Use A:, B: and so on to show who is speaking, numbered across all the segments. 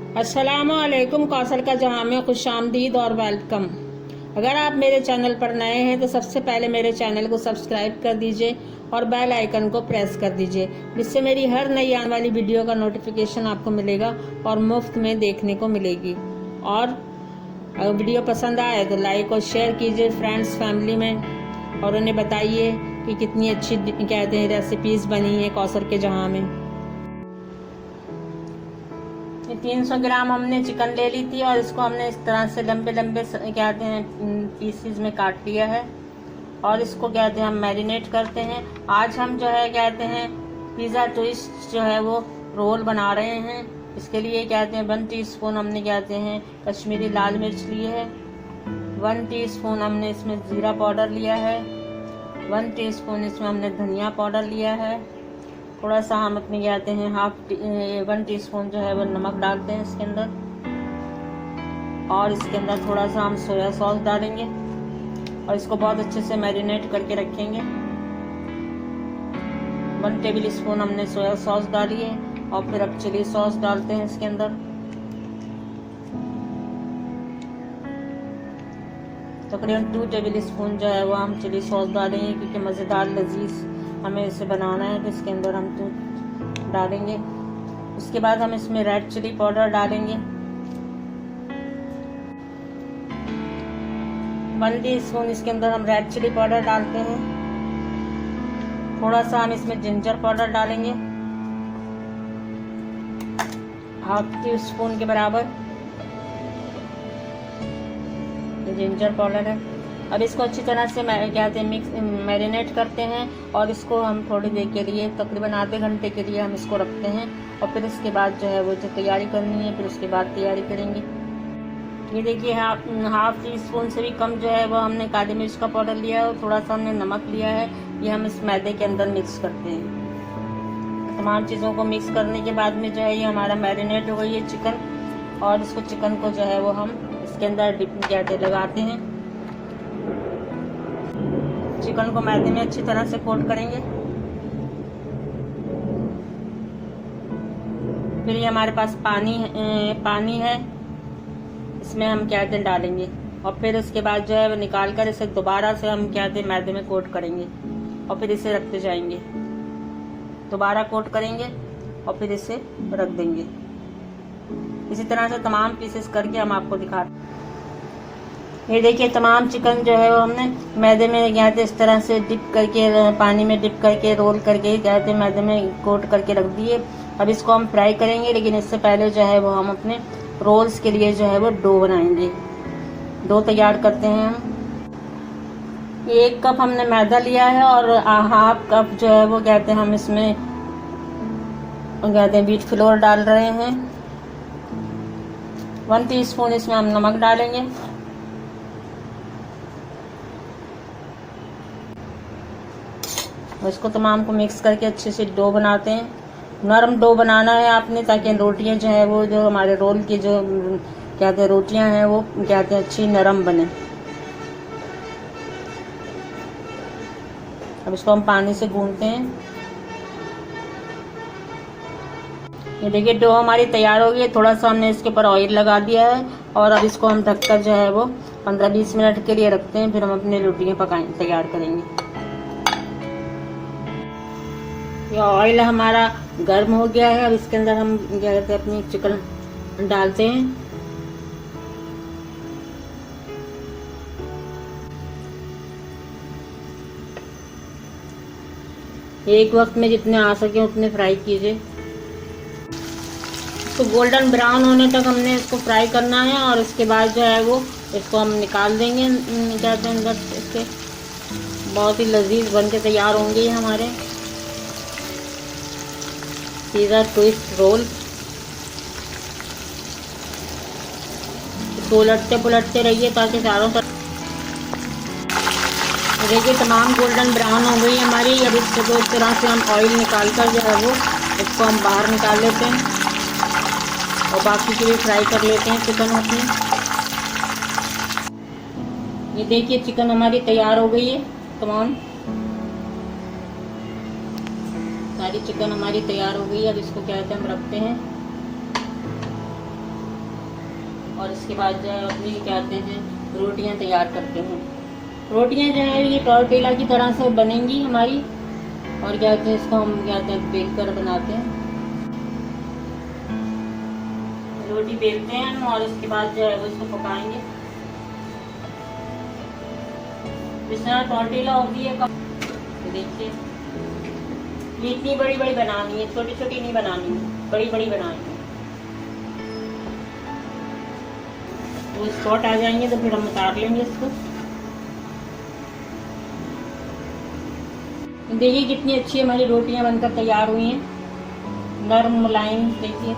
A: अस्सलामुअलैकुम। कौसल का जहां में खुशामदीद और वेलकम। अगर आप मेरे चैनल पर नए हैं तो सबसे पहले मेरे चैनल को सब्सक्राइब कर दीजिए और बेल आइकन को प्रेस कर दीजिए, जिससे मेरी हर नई आने वाली वीडियो का नोटिफिकेशन आपको मिलेगा और मुफ्त में देखने को मिलेगी। और अगर वीडियो पसंद आए तो लाइक और शेयर कीजिए फ्रेंड्स फैमिली में, और उन्हें बताइए कि कितनी अच्छी कहते हैं रेसिपीज़ बनी है कौसर के जहां में। 300 ग्राम हमने चिकन ले ली थी और इसको हमने इस तरह से लंबे लंबे कहते हैं पीसीज में काट लिया है और इसको कहते हैं हम मैरिनेट करते हैं। आज हम जो है कहते हैं पिज़्ज़ा ट्विस्ट जो है वो रोल बना रहे हैं। इसके लिए कहते हैं 1 टीस्पून हमने कहते हैं कश्मीरी लाल मिर्च लिए है, 1 टीस्पून हमने इसमें ज़ीरा पाउडर लिया है, 1 टीस्पून इसमें हमने धनिया पाउडर लिया है, थोड़ा सा हम अपने कहते हैं 1 टीस्पून जो है वो नमक डालते हैं इसके अंदर, और इसके अंदर थोड़ा सा हम सोया सॉस डालेंगे और इसको बहुत अच्छे से मैरिनेट करके रखेंगे। 1 टेबल स्पून हमने सोया सॉस डाली है और फिर अब चिली सॉस डालते हैं इसके अंदर। तकरीबन 2 टेबल स्पून जो है वो हम चिली सॉस डालेंगे, क्योंकि मज़ेदार लजीज हमें इसे बनाना है तो इसके अंदर हम डालेंगे। उसके बाद हम इसमें रेड चिली पाउडर डालेंगे, 1 टीस्पून इसके अंदर हम रेड चिली पाउडर डालते हैं। थोड़ा सा हम इसमें जिंजर पाउडर डालेंगे, 1/2 टीस्पून के बराबर जिंजर पाउडर है। अब इसको अच्छी तरह से कहते हैं मैरिनेट करते हैं और इसको हम थोड़ी देर के लिए तकरीबन आधे घंटे के लिए हम इसको रखते हैं और फिर इसके बाद जो है वो जो तैयारी करनी है फिर उसके बाद तैयारी करेंगे। ये देखिए 1/2 टीस्पून से भी कम जो है वो हमने काली मिर्च का पाउडर लिया है और थोड़ा सा हमने नमक लिया है। ये हम इस मैदे के अंदर मिक्स करते हैं। तमाम चीज़ों को मिक्स करने के बाद में जो है ये हमारा मैरिनेट हो गई है चिकन, और इसको चिकन को जो है वो हम इसके अंदर कहते लगाते हैं। चिकन को मैदे में अच्छी तरह से कोट करेंगे। फिर ये हमारे पास पानी है, इसमें हम कहते हैं डालेंगे और फिर उसके बाद जो है वो निकाल कर इसे दोबारा से हम कहते हैं मैदे में कोट करेंगे और फिर इसे रखते जाएंगे। दोबारा कोट करेंगे और फिर इसे रख देंगे। इसी तरह से तमाम पीसेस करके हम आपको दिखाते हैं। ये देखिए तमाम चिकन जो है वो हमने मैदे में कहते इस तरह से डिप करके पानी में डिप करके रोल करके कहते मैदे में कोट करके रख दिए। अब इसको हम फ्राई करेंगे, लेकिन इससे पहले जो है वो हम अपने रोल्स के लिए जो है वो डो बनाएंगे। डो तैयार करते हैं हम। 1 कप हमने मैदा लिया है और 1/2 कप जो है वो कहते हैं हम इसमें कहते हैं व्हीट फ्लोर डाल रहे हैं। 1 टीस्पून इसमें हम नमक डालेंगे, और इसको तमाम को मिक्स करके अच्छे से डो बनाते हैं। नरम डो बनाना है आपने, ताकि रोटियां जो है वो जो हमारे रोल की जो कहते हैं रोटियां हैं वो कहते हैं अच्छी नरम बने। अब इसको हम पानी से गूंथते हैं। ये देखिए डो हमारी तैयार हो गई है। थोड़ा सा हमने इसके ऊपर ऑयल लगा दिया है और अब इसको हम ढककर जो है वो 15-20 मिनट के लिए रखते हैं। फिर हम अपनी रोटियां तैयार करेंगे। ये ऑयल हमारा गर्म हो गया है। अब इसके अंदर हम क्या कहते हैं अपनी चिकन डालते हैं। एक वक्त में जितने आ सके उतने फ्राई कीजिए। तो गोल्डन ब्राउन होने तक हमने इसको फ्राई करना है और उसके बाद जो है वो इसको हम निकाल देंगे। कहते हैं अंदर इसके बहुत ही लजीज बन के तैयार होंगे ये हमारे पिज़्ज़ा ट्विस्ट रोल। इसको उलटते रहिए ताकि चारों तरफ देखिए तमाम गोल्डन ब्राउन हो गई हमारी। अब इसको तो इस तरह से हम ऑयल निकाल कर जो है वो इसको हम बाहर निकाल लेते हैं और बाकी के भी फ्राई कर लेते हैं चिकन अपनी। ये देखिए चिकन हमारी तैयार हो गई है। तमाम सारी चिकन हमारी तैयार हो गई है। अब इसको क्या कहते हैं हम रखते हैं। और इसके बाद जो है अपनी क्या कहते हैं रोटियां तैयार करते हैं। रोटियां जो है ये टॉर्टिला की तरह से बनेंगी हमारी, और क्या कहते हैं इसको हम क्या कहते हैं बेल कर बनाते हैं। रोटी बेलते हैं हम और उसके बाद जो है वो इसको पकाएंगे। जिस तरह टॉर्टिला होती है देखिए, ये इतनी बड़ी बड़ी बनानी है, छोटी छोटी नहीं बनानी, बड़ी बड़ी बनानी है। वो स्पॉट आ जाएंगे तो फिर हम उतार लेंगे इसको। देखिए कितनी अच्छी हमारी रोटियां बनकर तैयार हुई हैं, नरम मुलायम। देखिए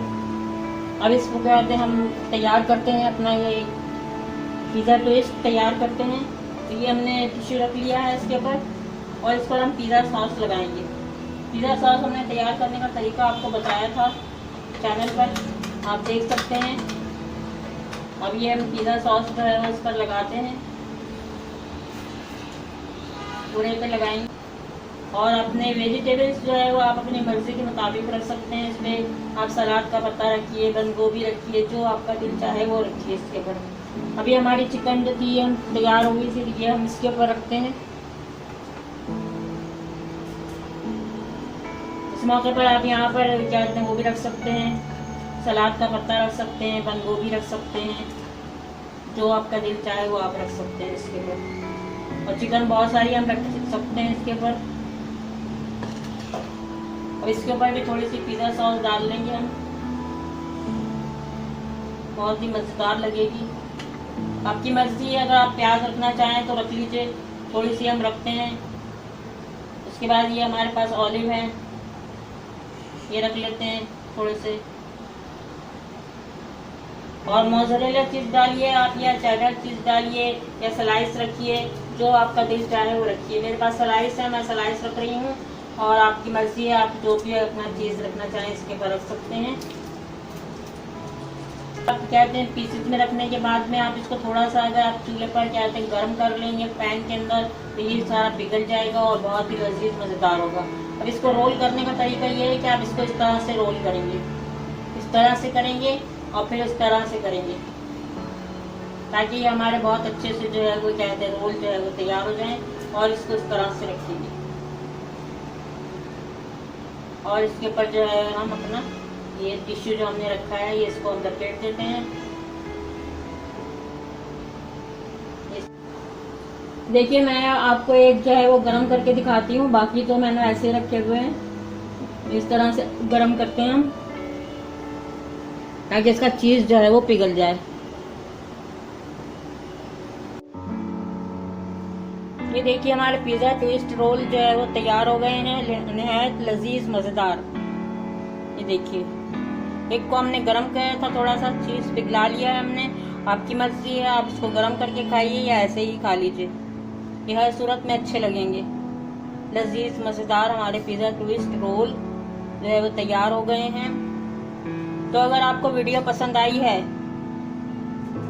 A: अब इसको क्या कहते हैं हम तैयार करते हैं, अपना ये पिज़्ज़ा टोस्ट तैयार करते हैं। तो ये हमने टिश्यू रख लिया है इसके ऊपर, और इस पर हम पिज़्ज़ा सॉस लगाएंगे। पिज़्ज़ा सॉस हमने तैयार करने का तरीका आपको बताया था चैनल पर, आप देख सकते हैं। अब ये हम पिज़्ज़ा सॉस जो है वो इस पर लगाते हैं, पूरे पे लगाएंगे। और अपने वेजिटेबल्स जो है वो आप अपनी मर्ज़ी के मुताबिक रख सकते हैं। इसमें आप सलाद का पत्ता रखिए, बंद गोभी रखिए, जो आपका दिल चाहे वो रखिए इसके ऊपर। अभी हमारी चिकन जो थी हम तैयार हो गई थी, ये हम इसके ऊपर रखते हैं। इस मौके पर आप यहाँ पर क्या कहते हैं वो भी रख सकते हैं, सलाद का पत्ता रख सकते हैं, बंद गोभी रख सकते हैं, जो आपका दिल चाहे वो आप रख सकते हैं इसके ऊपर। और चिकन बहुत सारी हम रख सकते हैं इसके ऊपर। और इसके ऊपर भी थोड़ी सी पिज़्ज़ा सॉस डाल लेंगे हम, बहुत ही मज़ेदार लगेगी। आपकी मर्जी है, अगर आप प्याज रखना चाहें तो रख लीजिए, थोड़ी सी हम रखते हैं। उसके बाद ये हमारे पास ऑलिव है, ये रख लेते हैं थोड़े से। और मोज़रेला चीज़ डालिए आप, या चेडर चीज़ डालिए, या स्लाइस रखिए, जो आपका दिल चाहे वो रखिए। मेरे पास स्लाइस है, मैं स्लाइस रख रही हूँ, और आपकी मर्जी है, आप जो भी अपना चीज़ रखना चाहें इसके ऊपर रख सकते हैं। आप कहते हैं पीसेस में रखने के बाद में आप इसको थोड़ा सा अगर आप चूल्हे पर क्या कहते हैं गर्म कर लेंगे पैन के अंदर, तो ये सारा पिघल जाएगा और बहुत ही लजीज मज़ेदार होगा। अब इसको रोल करने का तरीका ये है कि आप इसको इस तरह से रोल करेंगे, इस तरह से करेंगे और फिर इस तरह से करेंगे, ताकि ये हमारे बहुत अच्छे से जो है वो क्या कहते हैं रोल जो है वो तैयार हो जाए। और इसको इस तरह से रखेंगे, और इसके ऊपर जो है हम अपना ये टिश्यू जो हमने रखा है ये इसको हम लपेट देते हैं। देखिए मैं आपको एक जो है वो गरम करके दिखाती हूँ, बाकी तो मैंने ऐसे रखे हुए हैं। इस तरह से गरम करते हैं हम, ताकि इसका चीज जो है वो पिघल जाए। ये देखिए हमारे पिज़्ज़ा ट्विस्ट रोल जो है वो तैयार हो गए हैं, नहायत लजीज मज़ेदार। ये देखिए, एक को हमने गरम किया था, थोड़ा सा चीज़ पिघला लिया है हमने। आपकी मर्जी है, आप इसको गरम करके खाइए या ऐसे ही खा लीजिए, ये हर सूरत में अच्छे लगेंगे। लजीज मज़ेदार हमारे पिज़्ज़ा ट्विस्ट रोल जो है वो तैयार हो गए हैं। तो अगर आपको वीडियो पसंद आई है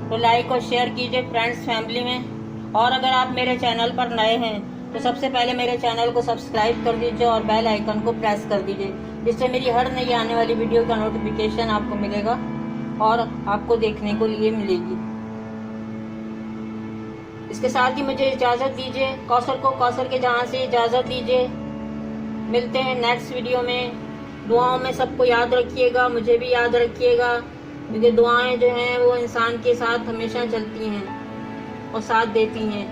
A: तो लाइक और शेयर कीजिए फ्रेंड्स फैमिली में। और अगर आप मेरे चैनल पर नए हैं तो सबसे पहले मेरे चैनल को सब्सक्राइब कर दीजिए और बेल आइकन को प्रेस कर दीजिए, जिससे मेरी हर नई आने वाली वीडियो का नोटिफिकेशन आपको मिलेगा और आपको देखने को लिए मिलेगी। इसके साथ ही मुझे इजाज़त दीजिए, कौसर को कौसर के जहां से इजाज़त दीजिए। मिलते हैं नेक्स्ट वीडियो में। दुआओं में सबको याद रखिएगा, मुझे भी याद रखिएगा, क्योंकि दुआएं जो हैं वो इंसान के साथ हमेशा चलती हैं और साथ देती हैं।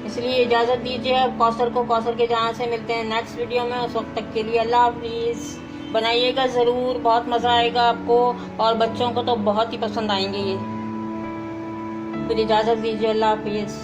A: इसलिए इजाज़त दीजिए। अब कौसर को कौसर के जहां से मिलते हैं नेक्स्ट वीडियो में। उस वक्त तक के लिए अल्लाह हाफिज़। बनाइएगा ज़रूर, बहुत मज़ा आएगा आपको और बच्चों को तो बहुत ही पसंद आएंगे ये। फिर इजाज़त दीजिए, अल्लाह हाफिज़।